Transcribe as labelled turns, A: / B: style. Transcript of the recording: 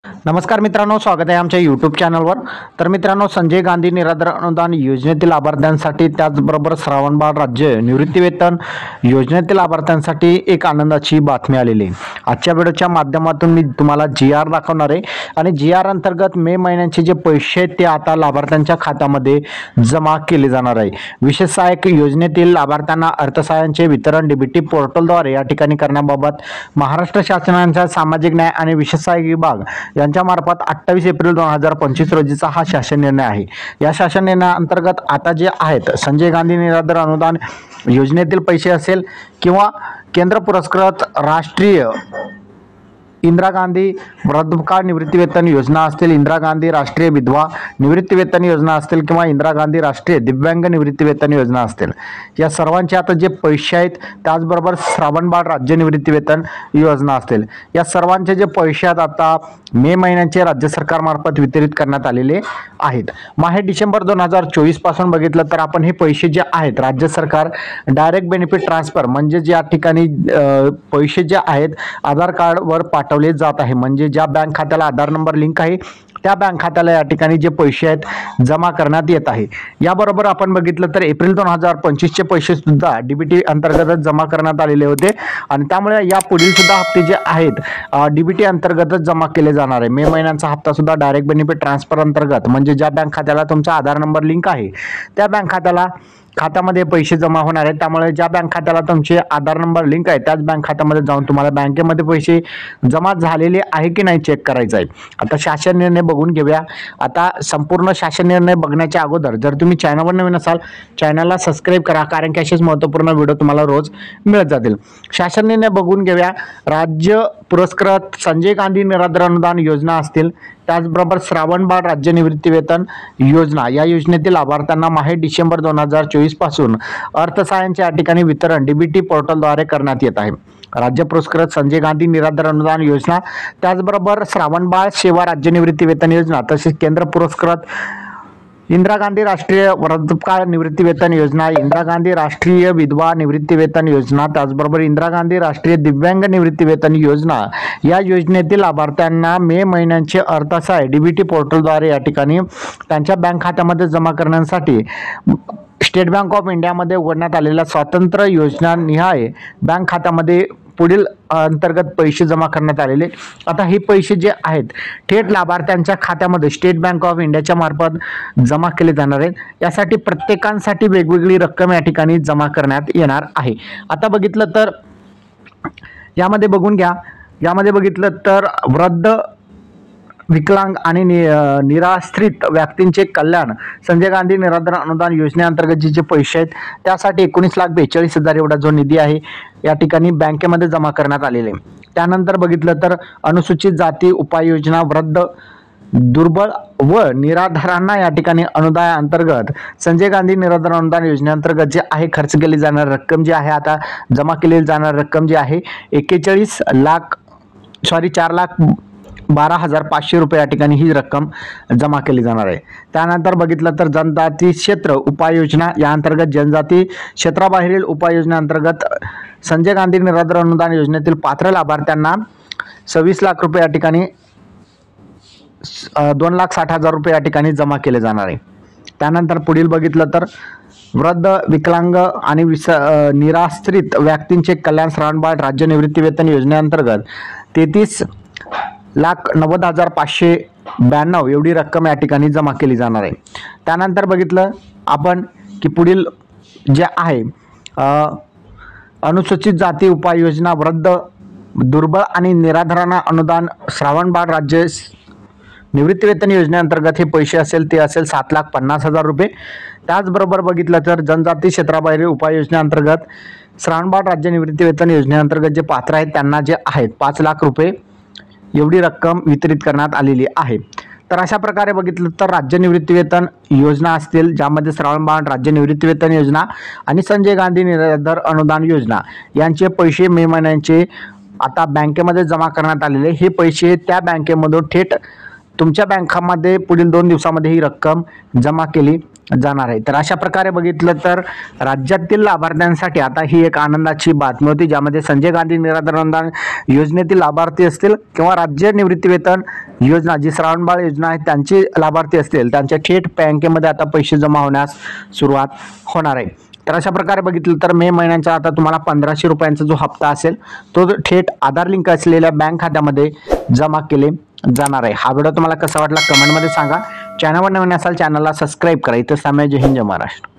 A: नमस्कार मित्रांनो, स्वागत आहे आमच्या यूट्यूब चॅनलवर। तर मित्रांनो, संजय गांधी निराधार अनुदान योजनेतील लाभार्थ्यांसाठी त्याचबरोबर श्रावणबाळ राज्य निवृत्तीवेतन योजनेतील लाभार्थ्यांसाठी एक आनंदाची बातमी आलेली आहे। आजच्या व्हिडिओच्या माध्यमातून मी तुम्हाला GR दाखवणार आहे आणि GR अंतर्गत मे महिन्याचे जे पैसे आहेत ते आता लाभार्थ्यांच्या खात्यामध्ये जमा केले जाणार आहे। विशेष सहाय्यक योजनेतील लाभार्थ्यांना अर्थसहाय्याचे वितरण DBT पोर्टलद्वारे या ठिकाणी करण्याबाबत महाराष्ट्र शासनाचा सामाजिक न्याय आणि विशेष सहाय्यक विभाग यांच्या मार्फत 28 एप्रिल 2025 रोजीचा हा शासन निर्णय आहे। या शासन निर्णयाअंतर्गत आता जे आहेत संजय गांधी निराधार अनुदान योजनेतील पैसे असेल किंवा केंद्र पुरस्कृत राष्ट्रीय इंदिरा गांधी वृद्धापकाळ निवृत्तीवेतन योजना असतील, इंदिरा गांधी राष्ट्रीय विधवा निवृत्तीवेतन योजना असतील किंवा इंदिरा गांधी राष्ट्रीय दिव्यांग निवृत्तीवेतन योजना असतील, या सर्वांचे आता जे पैसे आहेत त्याचबरोबर श्रावणबाळ राज्य निवृत्तीवेतन योजना असतील, या सर्वांचे जे पैसे आहेत आता मे महिन्याचे राज्य सरकारमार्फत वितरित करण्यात आलेले आहेत। माहे डिसेंबर 2024 पासून बघितलं तर आपण हे पैसे जे आहेत राज्य सरकार डायरेक्ट बेनिफिट ट्रान्सफर म्हणजे ज्या ठिकाणी पैसे जे आहेत आधार कार्डवर पाठवले जात आहे, म्हणजे ज्या बँक खात्याला आधार नंबर लिंक आहे त्या बँक खात्याला या ठिकाणी जे पैसे आहेत जमा करण्यात येत आहे। याबरोबर आपण बघितलं तर एप्रिल 2025 चे पैसे सुद्धा DBT अंतर्गतच जमा करण्यात आलेले होते आणि त्यामुळे या पुढील सुद्धा हप्ते जे आहेत DBT अंतर्गतच जमा केले जाणार आहे। मे महिन्याचा हप्ता सुद्धा डायरेक्ट बेनिफिट ट्रान्सफर अंतर्गत म्हणजे ज्या बँक खात्याला तुमचा आधार नंबर लिंक आहे त्या बँक खात्यामध्ये पैसे जमा होणार आहेत। त्यामुळे ज्या बँक खात्याला तुमचे आधार नंबर लिंक आहे त्याच बँक खात्यामध्ये जाऊन तुम्हाला बँकेमध्ये पैसे जमा झालेले आहे की नाही चेक करायचं आहे। आता शासन निर्णय बघून घेऊया। आता संपूर्ण शासन निर्णय बघण्याच्या अगोदर जर तुम्ही चॅनलवर नवीन असाल चॅनलला सबस्क्राईब करा, कारण की असेच महत्त्वपूर्ण व्हिडिओ तुम्हाला रोज मिळत जातील। शासन निर्णय बघून घेऊया। राज्य पुरस्कृत संजय गांधी निराधार अनुदान योजना असतील, त्याचबरोबर श्रावणबाळ राज्य निवृत्तीवेतन योजना या योजनेतील लाभार्थ्यांना माहे डिसेंबर 2024 पासून अर्थसहाय्याचे या ठिकाणी वितरण DBT पोर्टलद्वारे करण्यात येत आहे। राज्य पुरस्कृत संजय गांधी निराधार अनुदान योजना, त्याचबरोबर श्रावणबाळ सेवा राज्य निवृत्तीवेतन योजना, तसेच केंद्र पुरस्कृत इंदिरा गांधी राष्ट्रीय वृद्धापकाळ निवृत्तीवेतन योजना, इंदिरा गांधी राष्ट्रीय विधवा निवृत्तीवेतन योजना, त्याचबरोबर इंदिरा गांधी राष्ट्रीय दिव्यांग निवृत्तीवेतन योजना या योजनेतील लाभार्थ्यांना मे महिन्याचे अर्थसहाय्य DBT पोर्टलद्वारे या ठिकाणी त्यांच्या बँक खात्यामध्ये जमा करण्यासाठी स्टेट बँक ऑफ इंडियामध्ये उघडण्यात आलेल्या स्वतंत्र योजना निहाय बँक खात्यामध्ये पुढील अंतर्गत पैसे जमा करण्यात आलेले। आता हे पैसे जे आहेत थेट लाभार्थ्यांच्या खात्यामध्ये स्टेट बँक ऑफ इंडियाच्या मार्फत जमा केले जाणार आहेत। यासाठी प्रत्येकांसाठी वेगवेगळी रक्कम या ठिकाणी जमा करण्यात येणार आहे। आता बघितलं तर यामध्ये बघून घ्या, यामध्ये बघितलं तर वृद्ध, विकलांग आणि निराश्रित व्यक्तींचे कल्याण संजय गांधी निराधार अनुदान योजनेअंतर्गत जे पैसे आहेत त्यासाठी 19,42,000 एवढा जो निधी आहे या ठिकाणी बँकेमध्ये जमा करण्यात आलेले। त्यानंतर बघितलं तर अनुसूचित जाती उपाययोजना, वृद्ध, दुर्बळ व निराधारांना या ठिकाणी अनुदान अंतर्गत संजय गांधी निराधार अनुदान योजनेअंतर्गत जे आहे खर्च केली जाणार रक्कम जी आहे आता जमा केली जाणार रक्कम जी आहे 4,12,500 रुपये या ठिकाणी ही रक्कम जमा केली जाणार आहे। त्यानंतर बघितलं तर जनजाती क्षेत्र उपाययोजना या अंतर्गत जनजाती क्षेत्राबाहेरील उपाययोजना अंतर्गत संजय गांधी निराधार अनुदान योजनेतील पात्र लाभार्थ्यांना 26 लाख रुपये या ठिकाणी 2,60,000 रुपये या ठिकाणी जमा केले जाणार आहे। त्यानंतर पुढील बघितलं तर वृद्ध, विकलांग आणि निराश्रित व्यक्तींचे कल्याण श्रावणबाळ राज्य निवृत्तीवेतन योजनेअंतर्गत 33,90,592 एवढी रक्कम या ठिकाणी जमा केली जाणार आहे। त्यानंतर बघितलं आपण की पुढील जे आहे अनुसूचित जाती उपाययोजना, वृद्ध, दुर्बळ आणि निराधारांना अनुदान श्रावणबाळ राज्य निवृत्तीवेतन योजनेअंतर्गत हे पैसे असेल ते असेल 7,50,000 रुपये। त्याचबरोबर बघितलं तर जनजाती क्षेत्राबाहेरील उपाययोजनेअंतर्गत श्रावणबाळ राज्य निवृत्तीवेतन योजनेअंतर्गत जे पात्र आहेत त्यांना जे आहेत 5 लाख रुपये एवढी रक्कम वितरित करण्यात आलेली आहे। तर अशा प्रकारे बघितलं तर राज्य निवृत्तीवेतन योजना असतील ज्यामध्ये श्रावणबाळ राज्य निवृत्तीवेतन योजना आणि संजय गांधी निराधार अनुदान योजना यांचे पैसे मे महिन्याचे आता बँकेमध्ये जमा करण्यात आलेले। हे पैसे त्या बँकेमधून थेट तुमच्या बँकामध्ये पुढील 2 दिवसामध्ये ही रक्कम जमा केली जाणार आहे। तर अशा प्रकारे बघितलं तर राज्यातील लाभार्थ्यांसाठी आता ही एक आनंदाची बातमी होती, ज्यामध्ये संजय गांधी निराधार अनुदान योजनेतील लाभार्थी असतील किंवा राज्य निवृत्तीवेतन योजना जी श्रावणबाळ योजना आहे त्यांचे लाभार्थी असतील, त्यांच्या थेट बँकेमध्ये आता पैसे जमा होण्यास सुरुवात होणार आहे। तर अशा प्रकारे बघितलं तर मे महिन्याचा आता तुम्हाला 1500 रुपयांचा जो हप्ता असेल तो थेट आधार लिंक असलेल्या बँक खात्यामध्ये जमा केले जाणार आहे। हा व्हिडिओ तुम्हाला कसा वाटला कमेंटमध्ये सांगा। चॅनलवर नवीन असाल चॅनलला सबस्क्राईब करा। इथं सामने जय हिंद जय महाराष्ट्र।